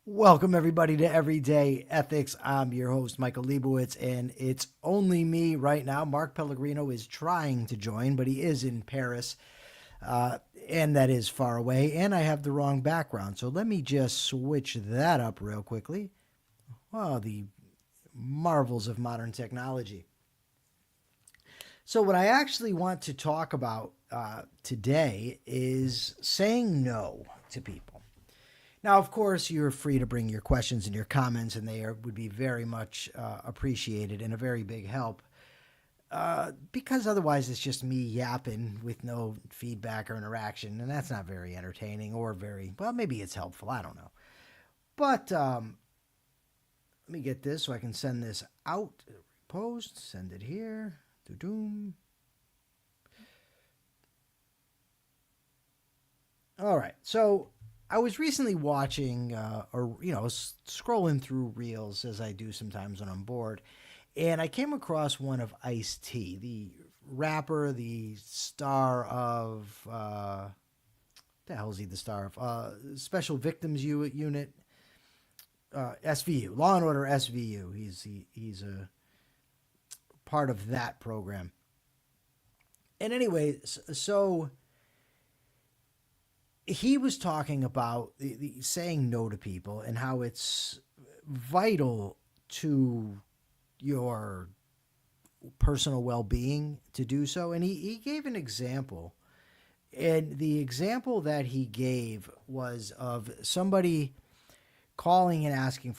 Welcome, everybody, to Everyday Ethics. I'm your host, Michael Liebowitz, and it's only me right now. Mark Pellegrino is trying to join, but he is in Paris, and that is far away, and I have the wrong background. So let me just switch that up real quickly. Oh, the marvels of modern technology. So, what I actually want to talk about today is saying no to people. Now, of course, you're free to bring your questions and your comments, and would be very much appreciated and a very big help. Because otherwise, it's just me yapping with no feedback or interaction, and that's not very entertaining or very well. Maybe it's helpful. I don't know. But let me get this so I can send this out. Post, send it here. Doom. All right. So I was recently watching, scrolling through reels as I do sometimes when I'm bored, and I came across one of Ice-T, the rapper, the star of the hell is he the star of? Special Victims Unit, SVU, Law and Order SVU. He's a part of that program. And anyway, so he was talking about the saying no to people and how it's vital to your personal well-being to do so. And he gave an example. And the example that he gave was of somebody calling and asking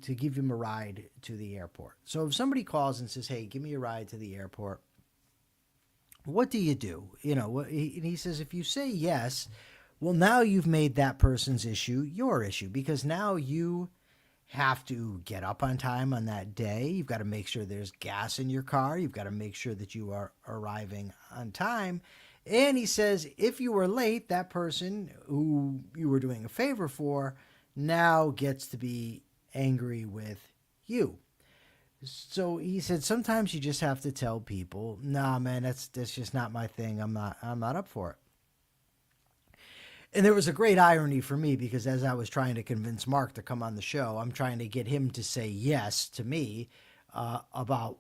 to give him a ride to the airport. So if somebody calls and says, "Hey, give me a ride to the airport," what do you do? He says, if you say yes, well, now you've made that person's issue your issue, because now you have to get up on time on that day. You've got to make sure there's gas in your car. You've got to make sure that you are arriving on time. And he says, if you were late, that person who you were doing a favor for now gets to be angry with you. So he said, sometimes you just have to tell people, "Nah, man, that's just not my thing. I'm not up for it." And there was a great irony for me, because as I was trying to convince Mark to come on the show, I'm trying to get him to say yes to me about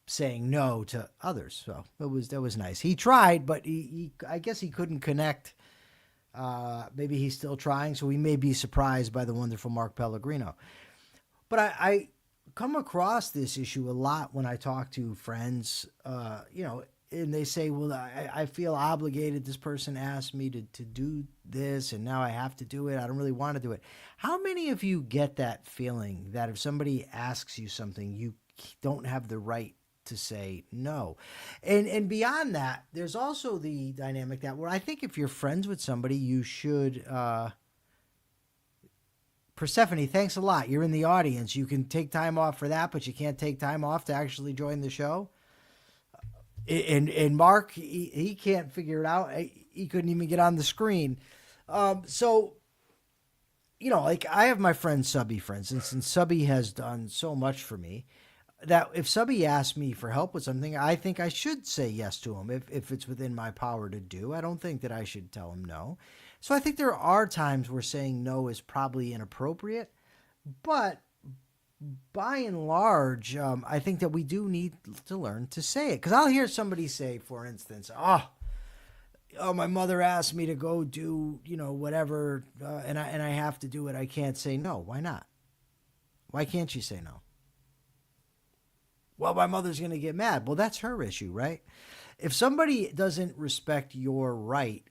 saying no to others. So that was nice. He tried, but he I guess he couldn't connect. Maybe he's still trying, so we may be surprised by the wonderful Mark Pellegrino. But I come across this issue a lot when I talk to friends, and they say, well, I feel obligated. This person asked me to do this, and now I have to do it. I don't really want to do it. How many of you get that feeling that if somebody asks you something, you don't have the right to say no? And beyond that, there's also the dynamic that, well, I think if you're friends with somebody, you should Persephone, thanks a lot. You're in the audience. You can take time off for that, but you can't take time off to actually join the show. And Mark, he can't figure it out. He couldn't even get on the screen. So, like I have my friend Subby, for instance, and Subby has done so much for me that if Subby asks me for help with something, I think I should say yes to him if it's within my power to do. I don't think that I should tell him no. So I think there are times where saying no is probably inappropriate, but by and large, I think that we do need to learn to say it. Because I'll hear somebody say, for instance, oh, my mother asked me to go do, whatever, and I have to do it. I can't say no. Why not? Why can't you say no? Well, my mother's going to get mad. Well, that's her issue, right? If somebody doesn't respect your right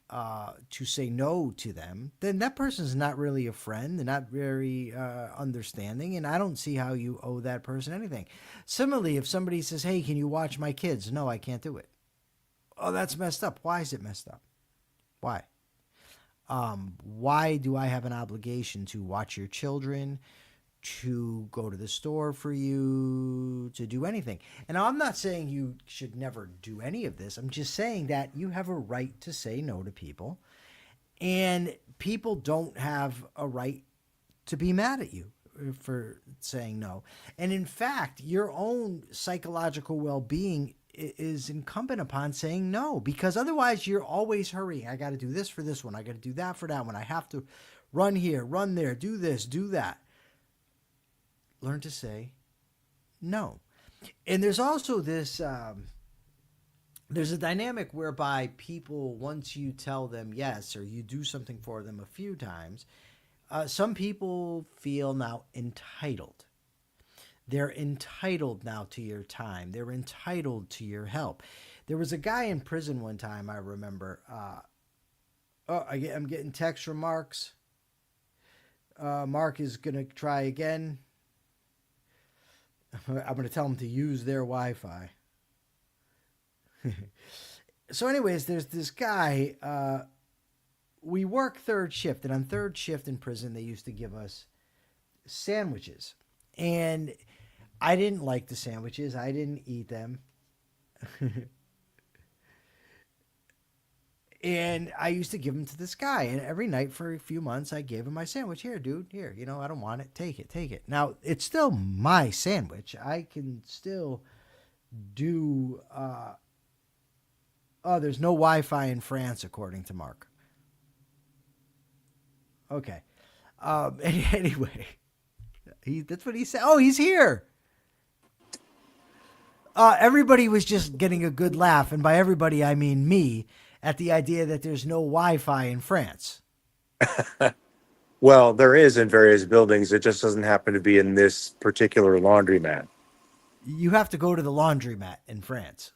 to say no to them, then that person's not really a friend. They're not very understanding, and I don't see how you owe that person anything. Similarly, if somebody says, "Hey, can you watch my kids?" No, I can't do it. Oh, that's messed up. Why is it messed up? Why? Why do I have an obligation to watch your children, to go to the store for you, to do anything? And I'm not saying you should never do any of this. I'm just saying that you have a right to say no to people, and people don't have a right to be mad at you for saying no. And in fact, your own psychological well-being is incumbent upon saying no, because otherwise you're always hurrying. I got to do this for this one. I got to do that for that one. I have to run here, run there, do this, do that. Learn to say no. And there's also this there's a dynamic whereby people, once you tell them yes or you do something for them a few times, some people feel now entitled. They're entitled now to your time. They're entitled to your help. There was a guy in prison one time, I remember. I'm getting text from Mark's. Mark is going to try again. I'm going to tell him to use their Wi-Fi. So, anyways, there's this guy. We work third shift, and on third shift in prison, they used to give us sandwiches. And I didn't like the sandwiches. I didn't eat them. And I used to give them to this guy. And every night for a few months, I gave him my sandwich. Here, dude, here. I don't want it. Take it, take it. Now, it's still my sandwich. I can still do. There's no Wi-Fi in France, according to Mark. Okay. Anyway, that's what he said. Oh, he's here. Everybody was just getting a good laugh. And by everybody, I mean me, at the idea that there's no Wi-Fi in France. Well, there is in various buildings. It just doesn't happen to be in this particular laundromat. You have to go to the laundromat in France.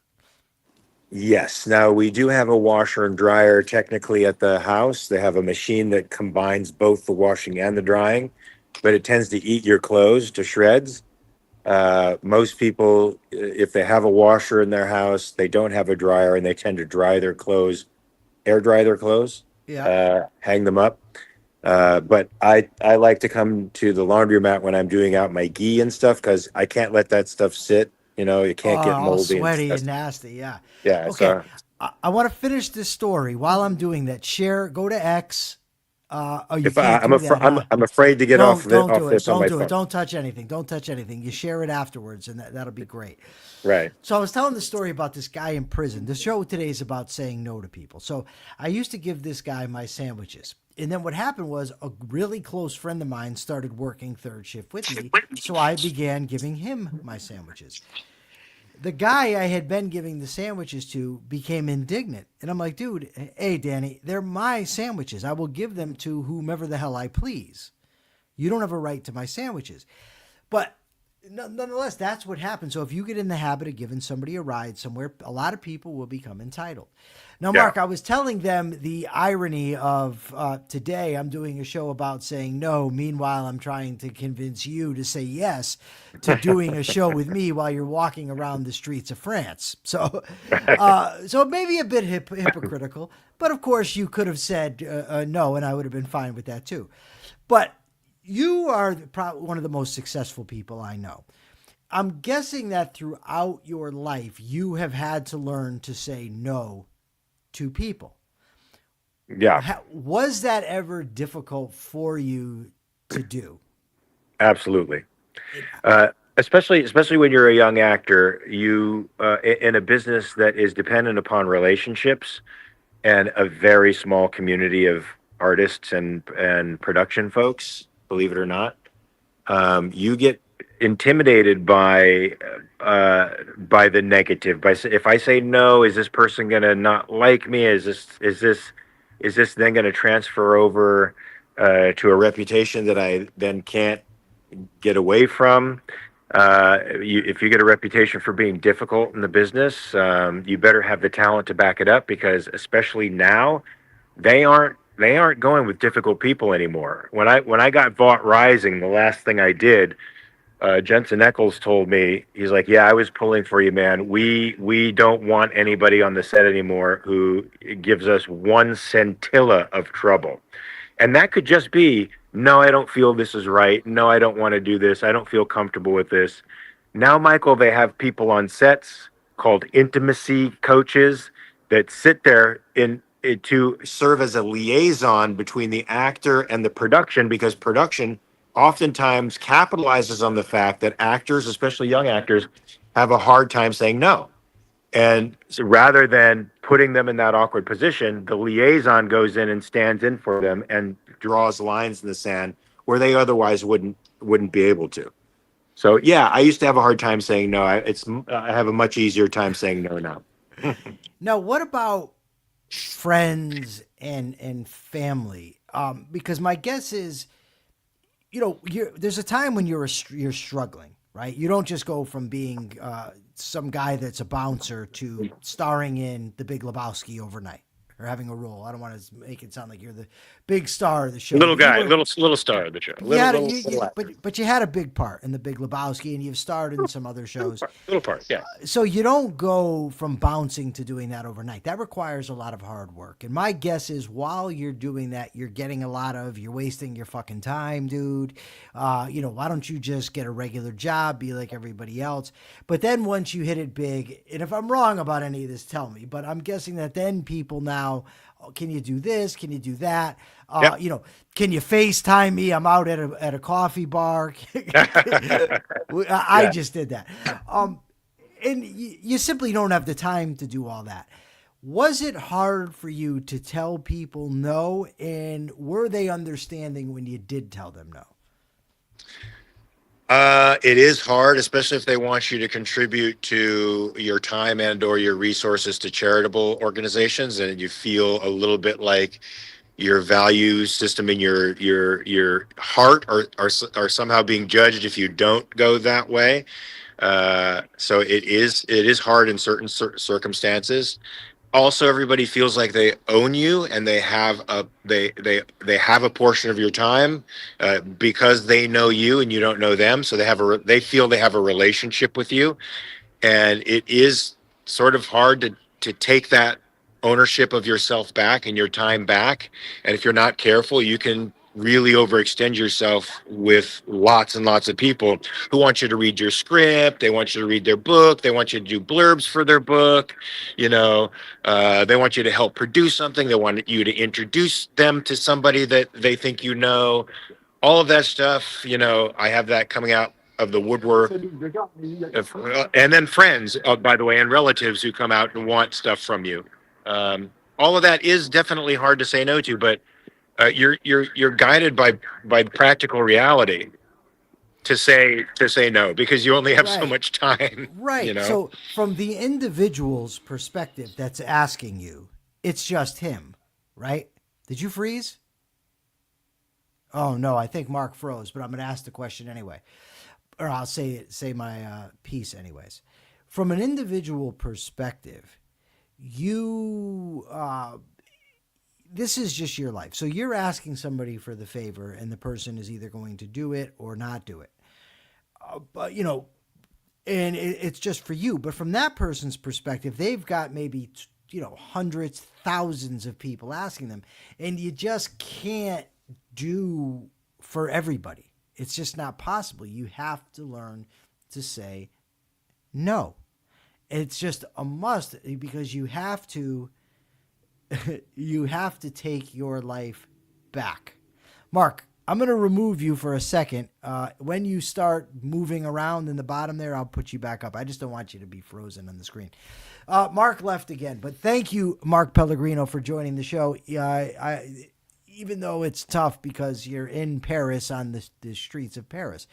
Yes. Now, we do have a washer and dryer technically at the house. They have a machine that combines both the washing and the drying, but it tends to eat your clothes to shreds. Most people, if they have a washer in their house, they don't have a dryer and they tend to dry their clothes, air dry their clothes, Yeah. hang them up. But I like to come to the laundromat when I'm doing out my ghee and stuff because I can't let that stuff sit. It Oh, can't get all moldy and sweaty stuff. and nasty. Yeah. Yeah, Okay. so I want to finish this story. While I'm doing that, share, go to X. Oh, you if can't do that, huh? I'm afraid to get off Don't of it don't off do it. this on Don't my do it. phone. Don't touch anything. Don't touch anything. You share it afterwards, and that'll be great. Right. So I was telling the story about this guy in prison. The show today is about saying no to people. So I used to give this guy my sandwiches. And then what happened was a really close friend of mine started working third shift with me. So I began giving him my sandwiches. The guy I had been giving the sandwiches to became indignant. And I'm like, dude, hey, Danny, they're my sandwiches. I will give them to whomever the hell I please. You don't have a right to my sandwiches. But nonetheless, that's what happens. So if you get in the habit of giving somebody a ride somewhere, a lot of people will become entitled. Now, Yeah. Mark, I was telling them the irony of today I'm doing a show about saying no. Meanwhile, I'm trying to convince you to say yes to doing a show with me while you're walking around the streets of France. So, so maybe a bit hypocritical. But of course, you could have said no, and I would have been fine with that too. But you are probably one of the most successful people I know. I'm guessing that throughout your life, you have had to learn to say no to people. Yeah, Was that ever difficult for you to do? absolutely. Especially when you're a young actor, you in a business that is dependent upon relationships and a very small community of artists and production folks. Believe it or not, you get intimidated by the negative. If I say no, is this person gonna not like me? Is this then gonna transfer over to a reputation that I then can't get away from? If you get a reputation for being difficult in the business, you better have the talent to back it up because especially now, they aren't going with difficult people anymore. When I got Vought Rising, the last thing I did, Jensen Eccles told me, he's like, "Yeah, I was pulling for you, man. We don't want anybody on the set anymore who gives us one scintilla of trouble." And that could just be, no, I don't feel this is right. No, I don't want to do this. I don't feel comfortable with this. Now, Michael, they have people on sets called intimacy coaches that sit there to serve as a liaison between the actor and the production because production oftentimes capitalizes on the fact that actors, especially young actors, have a hard time saying no. And so rather than putting them in that awkward position, the liaison goes in and stands in for them and draws lines in the sand where they otherwise wouldn't be able to. So yeah, I used to have a hard time saying no. I have a much easier time saying no now. Now, what about friends and family? Because my guess is, there's a time when you're struggling, right? You don't just go from being some guy that's a bouncer to starring in The Big Lebowski overnight or having a role. I don't want to make it sound like you're the big star of the show, Little but you guy, were little star of the show, you had a, little actor. but you had a big part in The Big Lebowski, and you've starred in some other shows. Little part, yeah. So you don't go from bouncing to doing that overnight. That requires a lot of hard work. And my guess is while you're doing that, you're wasting your fucking time, dude. Why don't you just get a regular job, be like everybody else? But then once you hit it big, and if I'm wrong about any of this, tell me. But I'm guessing that then people now, can you do this? Can you do that? Yep. Can you FaceTime me? I'm out at a coffee bar. I just did that. And you simply don't have the time to do all that. Was it hard for you to tell people no? And were they understanding when you did tell them no? It is hard, especially if they want you to contribute to your time and or your resources to charitable organizations, and you feel a little bit like your value system in your heart are somehow being judged if you don't go that way. So it is hard in certain circumstances. Also, everybody feels like they own you and they have a portion of your time because they know you and you don't know them, so they feel they have a relationship with you, and it is sort of hard to take that ownership of yourself back and your time back. And if you're not careful, you can really overextend yourself with lots and lots of people who want you to read your script. They want you to read their book. They want you to do blurbs for their book. They want you to help produce something. They want you to introduce them to somebody that they think all of that stuff. I have that coming out of the woodwork. And then friends, by the way, and relatives who come out and want stuff from you. All of that is definitely hard to say no to, but you're guided by practical reality to say no, because you only have so Right. much time. Right. So from the individual's perspective that's asking you, it's just him, right? Did you freeze? Oh no, I think Mark froze, but I'm going to ask the question anyway, or I'll say my piece anyways. From an individual perspective, you this is just your life. So you're asking somebody for the favor, and the person is either going to do it or not do it. But and it's just for you. But from that person's perspective, they've got maybe hundreds, thousands of people asking them, and you just can't do for everybody. It's just not possible. You have to learn to say no. It's just a must, because you have to take your life back. Mark, I'm going to remove you for a second. When you start moving around in the bottom there, I'll put you back up. I just don't want you to be frozen on the screen. Mark left again, but thank you, Mark Pellegrino, for joining the show. Even though it's tough because you're in Paris on the streets of Paris.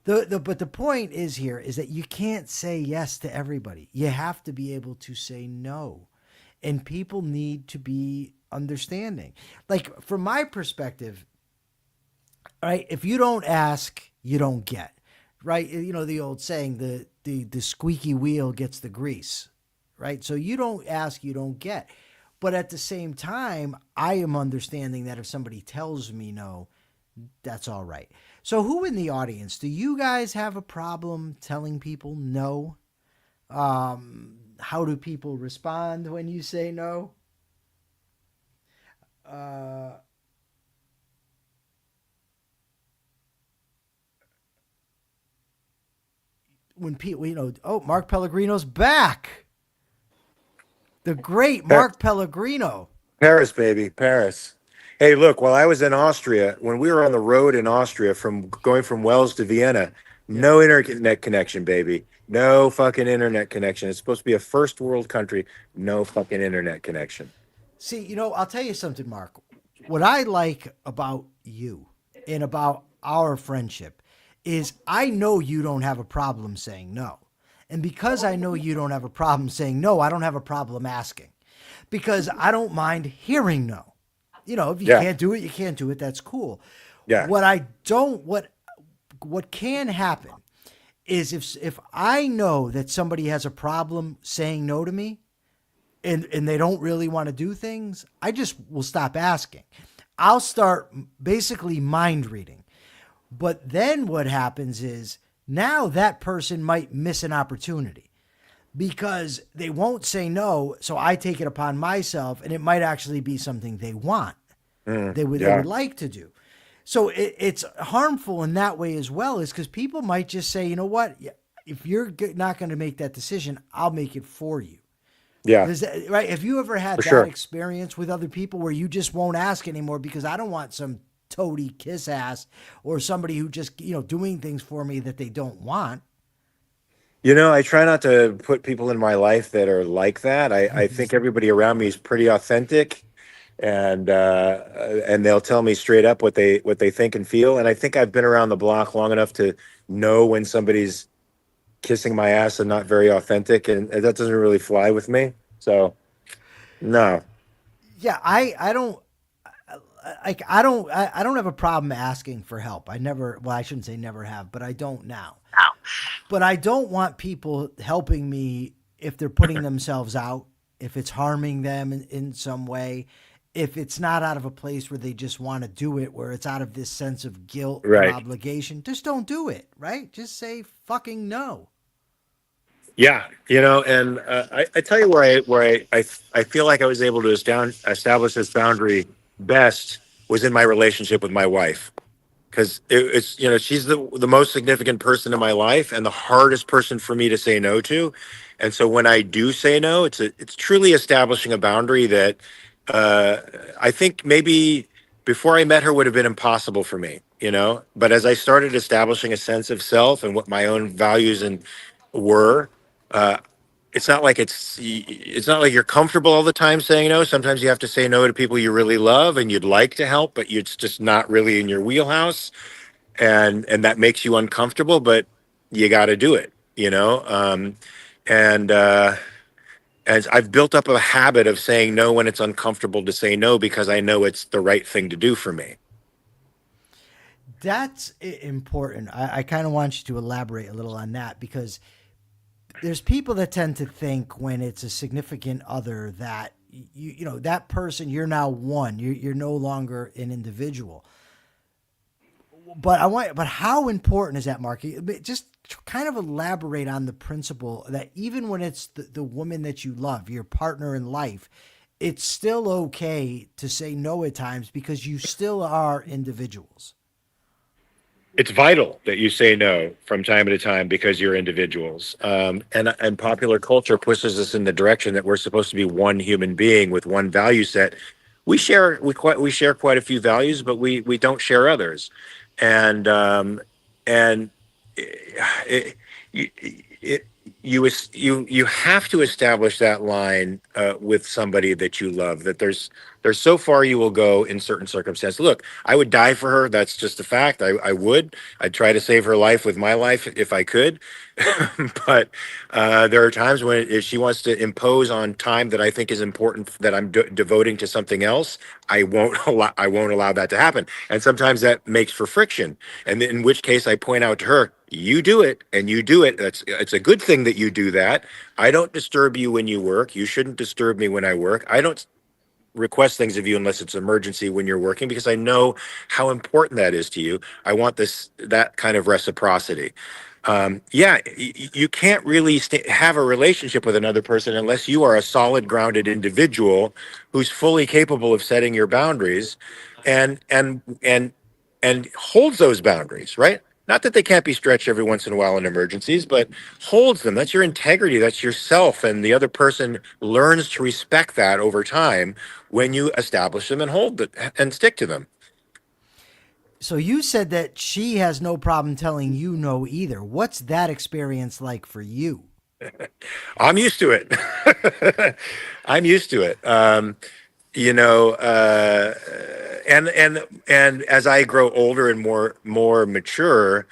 But the point is that you can't say yes to everybody. You have to be able to say no. And people need to be understanding. Like, from my perspective, right, if you don't ask, you don't get. Right? The old saying, the squeaky wheel gets the grease. Right? So you don't ask, you don't get. But at the same time, I am understanding that if somebody tells me no, that's all right. So who in the audience, do you guys have a problem telling people no? How do people respond when you say no? When people, Mark Pellegrino's back. The great Mark Pellegrino. Paris, baby, Paris. Hey, look, while I was in Austria, when we were on the road in Austria going from Wales to Vienna, no internet connection, baby. No fucking internet connection. It's supposed to be a first world country. No fucking internet connection. See, I'll tell you something, Mark. what I like about you and about our friendship is I know you don't have a problem saying no. And because I know you don't have a problem saying no, I don't have a problem asking because I don't mind hearing no. You know, if you Yeah, can't do it, you can't do it. That's cool. yeah, What I don't, what can happen is if I know that somebody has a problem saying no to me, and they don't really want to do things, I just will stop asking. I'll start basically mind reading. But then what happens is now that person might miss an opportunity because they won't say no. So I take it upon myself, and it might actually be something they want. They yeah. would like to do. So it's harmful in that way as well, is because people might just say, you know what, if you're not going to make that decision, I'll make it for you. Yeah, Does that, right? Have you ever for had that sure. experience with other people where you just won't ask anymore because I don't want some toady kiss ass or somebody who just, doing things for me that they don't want? I try not to put people in my life that are like that. I think everybody around me is pretty authentic, and they'll tell me straight up what they think and feel. And I think I've been around the block long enough to know when somebody's kissing my ass and not very authentic, and that doesn't really fly with me. So no, Yeah, I don't like I don't have a problem asking for help. I never, well, I shouldn't say never have, but I don't now. But I don't want people helping me if they're putting themselves out, if it's harming them in some way, if it's not out of a place where they just want to do it, where it's out of this sense of guilt or right. obligation. Just don't do it, right? Just say fucking no. Yeah, and I tell you where I feel like I was able to establish this boundary best was in my relationship with my wife, because it's she's the most significant person in my life and the hardest person for me to say no to. And so when I do say no, it's truly establishing a boundary that uh, I think maybe before I met her would have been impossible for me, but as I started establishing a sense of self and what my own values and were, uh, it's not like you're comfortable all the time saying no. Sometimes you have to say no to people you really love and you'd like to help, but it's just not really in your wheelhouse, and that makes you uncomfortable, but you got to do it, and as I've built up a habit of saying no when it's uncomfortable to say no, because I know it's the right thing to do for me. That's important. I kind of want you to elaborate a little on that because there's people that tend to think when it's a significant other that that person, you're now one. You're no longer an individual. But how important is that, Mark? Just kind of elaborate on the principle that even when it's the woman that you love, your partner in life, it's still okay to say no at times because you still are individuals. It's vital that you say no from time to time because you're individuals. And popular culture pushes us in the direction that we're supposed to be one human being with one value set. We share quite a few values, but we don't share others. And um, and it, it, you have to establish that line with somebody that you love. That there's so far you will go in certain circumstances. Look, I would die for her. That's just a fact. I would. I'd try to save her life with my life if I could. But there are times when if she wants to impose on time that I think is important that I'm devoting to something else, I won't allow that to happen. And sometimes that makes for friction. And in which case I point out to her, you do it and you do it. It's a good thing that you do that. I don't disturb you when you work. You shouldn't disturb me when I work. I don't request things of you unless it's emergency when you're working, because I know how important that is to you. I want that kind of reciprocity. Yeah, you can't really have a relationship with another person unless you are a solid, grounded individual who's fully capable of setting your boundaries, and holds those boundaries, right? Not that they can't be stretched every once in a while in emergencies, but holds them. That's your integrity. That's yourself. And the other person learns to respect that over time when you establish them and hold it and stick to them. So you said that she has no problem telling you no either. What's that experience like for you? I'm used to it. I'm used to it. you know, and as I grow older and more mature,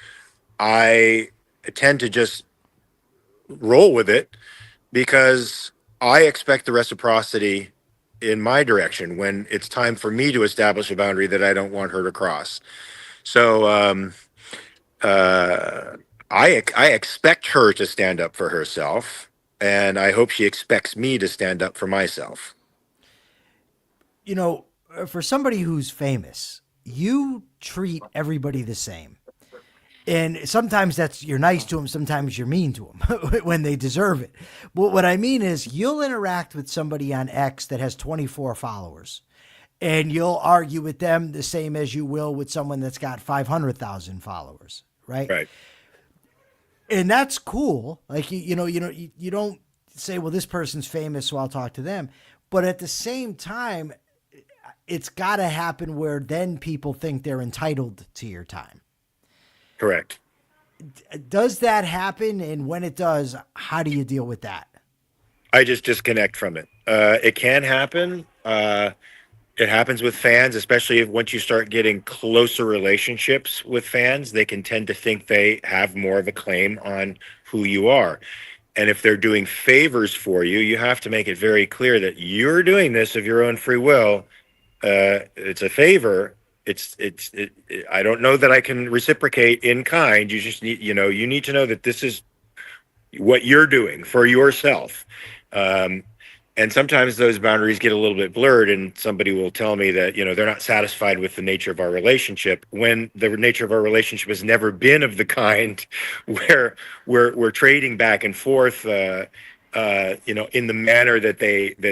I tend to just roll with it because I expect the reciprocity in my direction when it's time for me to establish a boundary that I don't want her to cross. So uh, I expect her to stand up for herself, and I hope she expects me to stand up for myself. You know, for somebody who's famous, you treat everybody the same. And sometimes that's you're nice to them, sometimes you're mean to them when they deserve it. But what I mean is you'll interact with somebody on X that has 24 followers and you'll argue with them the same as you will with someone that's got 500,000 followers, right? Right. And that's cool. Like you don't say, well, this person's famous, so I'll talk to them. But at the same time, it's got to happen where then people think they're entitled to your time. Correct. Does that happen? And when it does, how do you deal with that? I just disconnect from it. It can happen. It happens with fans, especially if once you start getting closer relationships with fans, they can tend to think they have more of a claim on who you are. And if they're doing favors for you, you have to make it very clear that you're doing this of your own free will. It's a favor. I don't know that I can reciprocate in kind. You just need, you need to know that this is what you're doing for yourself. Um, and sometimes those boundaries get a little bit blurred, and somebody will tell me that they're not satisfied with the nature of our relationship when the nature of our relationship has never been of the kind where we're trading back and forth in the manner that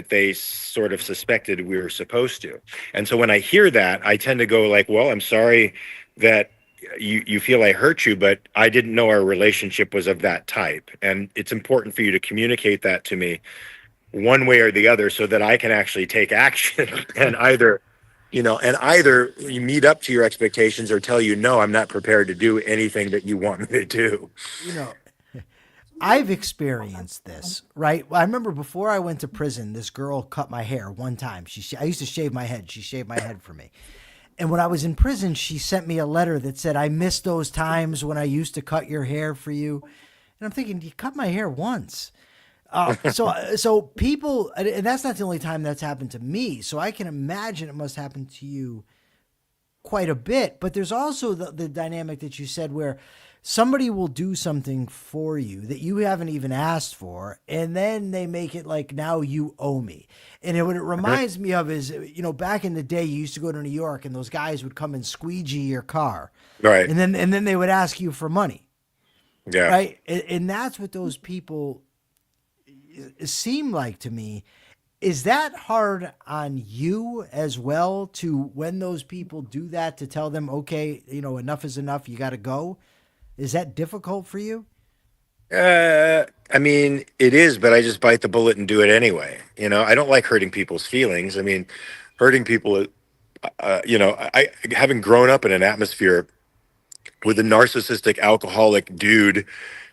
they sort of suspected we were supposed to. And so when I hear that, I tend to go like, well, I'm sorry that you feel I hurt you, but I didn't know our relationship was of that type. And it's important for you to communicate that to me one way or the other so that I can actually take action and either you meet up to your expectations or tell you, no, I'm not prepared to do anything that you want me to do. You know, I've experienced this, right? I remember before I went to prison, this girl cut my hair one time. I used to shave my head. She shaved my head for me. And when I was in prison, she sent me a letter that said, I miss those times when I used to cut your hair for you. And I'm thinking, you cut my hair once. So people, and that's not the only time that's happened to me. So I can imagine it must happen to you quite a bit. But there's also the dynamic that you said where somebody will do something for you that you haven't even asked for, and then they make it like, now you owe me. And what it reminds me of is, back in the day, you used to go to New York and those guys would come and squeegee your car. Right. And then they would ask you for money. Yeah. Right. And that's what those people seem like to me. Is that hard on you as well, to when those people do that, to tell them, okay, enough is enough, you got to go? Is that difficult for you? I mean, it is, but I just bite the bullet and do it anyway. I don't like hurting people's feelings. I mean, hurting people, I having grown up in an atmosphere with a narcissistic alcoholic dude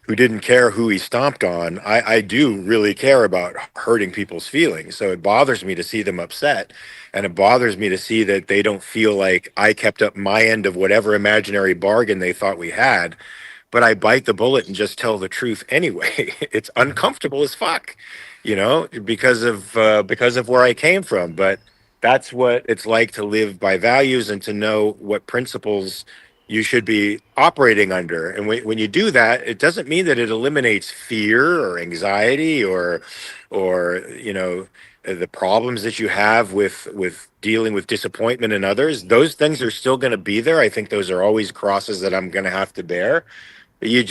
who didn't care who he stomped on, I do really care about hurting people's feelings. So it bothers me to see them upset. And it bothers me to see that they don't feel like I kept up my end of whatever imaginary bargain they thought we had. But I bite the bullet and just tell the truth anyway. It's uncomfortable as fuck, because of where I came from. But that's what it's like to live by values and to know what principles you should be operating under. And when you do that, it doesn't mean that it eliminates fear or anxiety or the problems that you have with dealing with disappointment in others. Those things are still going to be there. I think those are always crosses that I'm going to have to bear. You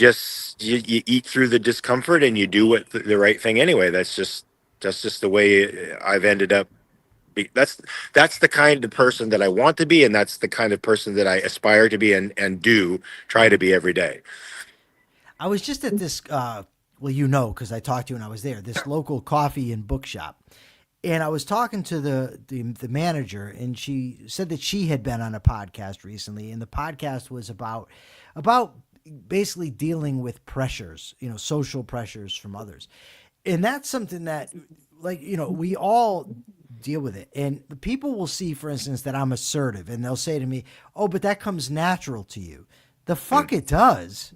eat through the discomfort and you do what the right thing anyway. That's just the way I've ended up. That's the kind of person that I want to be, and that's the kind of person that I aspire to be and do try to be every day. I was just at this, well, because I talked to you when I was there, this local coffee and bookshop. And I was talking to the manager, and she said that she had been on a podcast recently, and the podcast was about basically dealing with pressures, social pressures from others. And that's something that, we all deal with it. And the people will see, for instance, that I'm assertive, and they'll say to me, "Oh, but that comes natural to you." The fuck it does,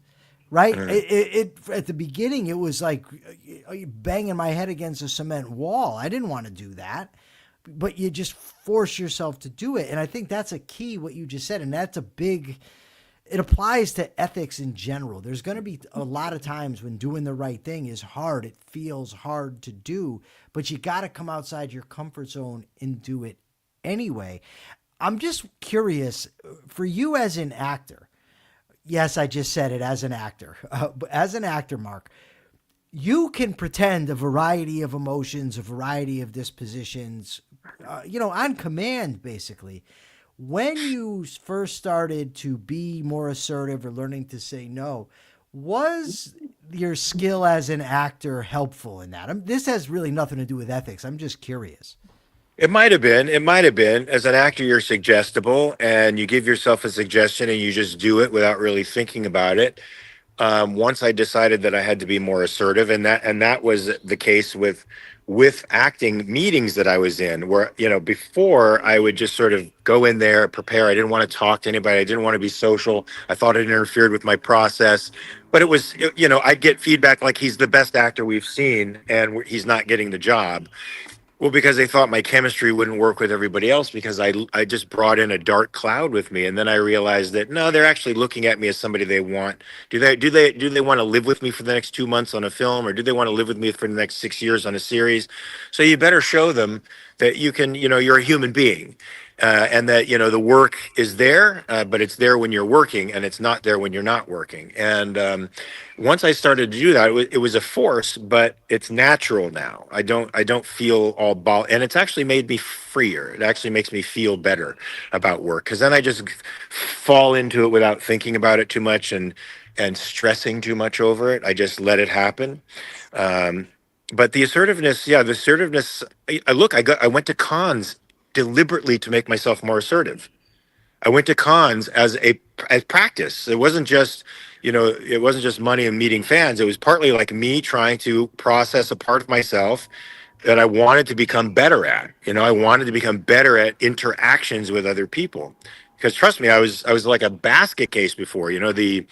right? It at the beginning, it was like banging my head against a cement wall. I didn't want to do that, but you just force yourself to do it. And I think that's a key, what you just said, and that's a big. It applies to ethics in general. There's going to be a lot of times when doing the right thing is hard. It feels hard to do, but you got to come outside your comfort zone and do it anyway. I'm just curious for you as an actor. Yes, I just said it as an actor. But as an actor, Mark, you can pretend a variety of emotions, a variety of dispositions, on command, basically. When you first started to be more assertive or learning to say no, was your skill as an actor helpful in that? This has really nothing to do with ethics. I'm just curious. It might have been. It might have been. As an actor, you're suggestible, and you give yourself a suggestion, and you just do it without really thinking about it. Once I decided that I had to be more assertive, and that was the case with acting meetings that I was in, where before I would just sort of go in there, prepare. I didn't want to talk to anybody. I didn't want to be social. I thought it interfered with my process. But it was, I'd get feedback like he's the best actor we've seen, and he's not getting the job. Well, because they thought my chemistry wouldn't work with everybody else because I just brought in a dark cloud with me, and then I realized that no, they're actually looking at me as somebody they want. Do they want to live with me for the next 2 months on a film, or do they want to live with me for the next 6 years on a series? So you better show them that you can, you're a human being, and that the work is there, but it's there when you're working, and it's not there when you're not working. And once I started to do that, it was a force, but it's natural now. I don't feel all and it's actually made me freer. It actually makes me feel better about work, because then I just fall into it without thinking about it too much and stressing too much over it. I just let it happen. But the assertiveness, yeah, the assertiveness. I went to cons deliberately to make myself more assertive. I went to cons as practice. It wasn't just money and meeting fans. It was partly like me trying to process a part of myself that I wanted to become better at. I wanted to become better at interactions with other people. Because trust me, I was like a basket case before. The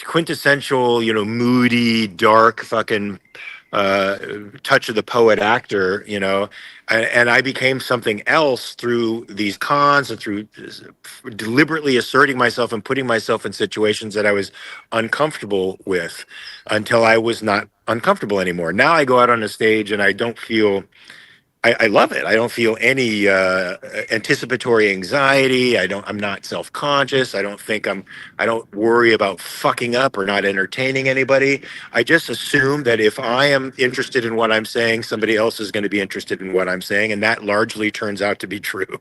quintessential, moody, dark, fucking touch of the poet actor, and I became something else through these cons and through deliberately asserting myself and putting myself in situations that I was uncomfortable with until I was not uncomfortable anymore. Now I go out on a stage and I don't feel. I love it. I don't feel any anticipatory anxiety. I'm not self-conscious. I don't worry about fucking up or not entertaining anybody. I just assume that if I am interested in what I'm saying, somebody else is going to be interested in what I'm saying. And that largely turns out to be true.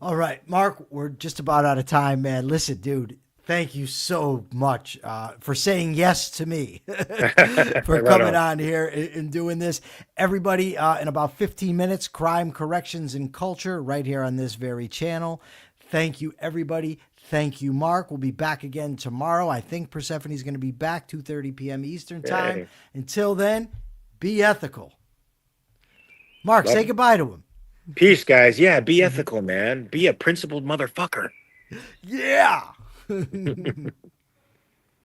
All right, Mark, we're just about out of time, man. Listen, dude, thank you so much for saying yes to me, for Right coming on. on here and doing this. Everybody, in about 15 minutes, Crime, Corrections, and Culture, right here on this very channel. Thank you, everybody. Thank you, Mark. We'll be back again tomorrow. I think Persephone's going to be back 2:30 p.m. Eastern time. Yay. Until then, be ethical. Mark, Love say it. goodbye to him. Peace, guys. Yeah, be ethical, man. Be a principled motherfucker. Yeah.